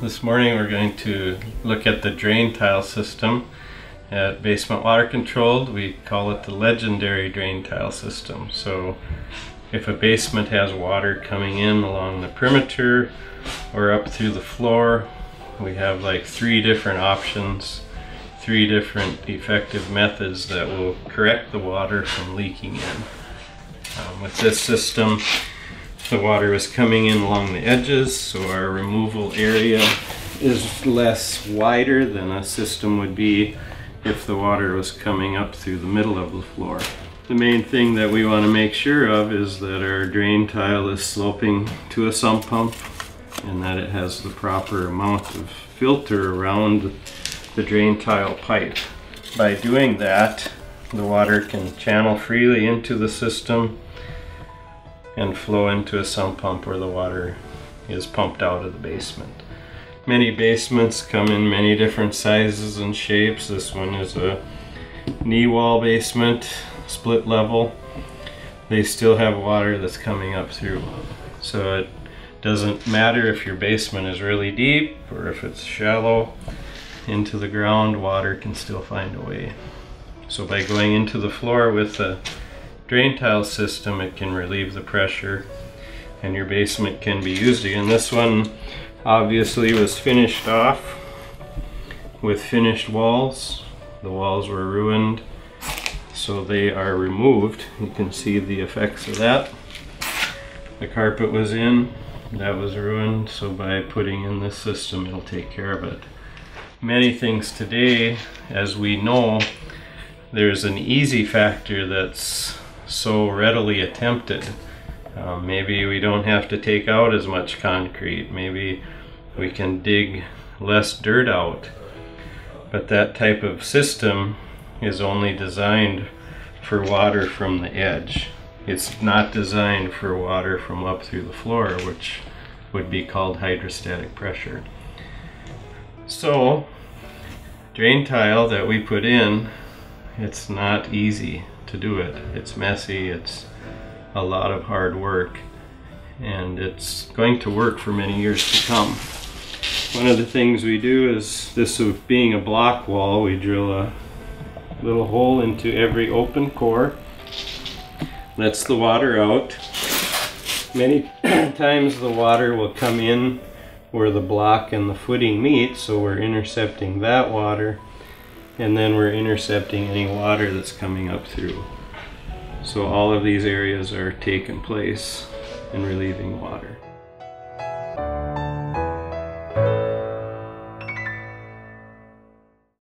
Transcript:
This morning we're going to look at the drain tile system at Basement Water Controlled. We call it the legendary drain tile system. So if a basement has water coming in along the perimeter or up through the floor, we have like 3 different options, 3 different effective methods that will correct the water from leaking in. With this system, the water is coming in along the edges, so our removal area is less wider than a system would be if the water was coming up through the middle of the floor. The main thing that we want to make sure of is that our drain tile is sloping to a sump pump and that it has the proper amount of filter around the drain tile pipe. By doing that, the water can channel freely into the system and flow into a sump pump where the water is pumped out of the basement. Many basements come in many different sizes and shapes. This one is a knee wall basement, split level. They still have water that's coming up through. So it doesn't matter if your basement is really deep or if it's shallow into the ground, water can still find a way. So by going into the floor with a drain tile system, it can relieve the pressure and your basement can be used again. This one obviously was finished off with finished walls. The walls were ruined, so they are removed. You can see the effects of that. The carpet was in, that was ruined, so by putting in this system it'll take care of it. Many things today, as we know, there's an easy factor that's so readily attempted. Maybe we don't have to take out as much concrete. Maybe we can dig less dirt out. But that type of system is only designed for water from the edge. It's not designed for water from up through the floor, which would be called hydrostatic pressure. So, drain tile that we put in, it's not easy to do it. It's messy, it's a lot of hard work, and it's going to work for many years to come. One of the things we do is, this being a block wall, we drill a little hole into every open core, lets the water out. Many times the water will come in where the block and the footing meet, so we're intercepting that water, and then we're intercepting any water that's coming up through. So all of these areas are taking place in relieving water.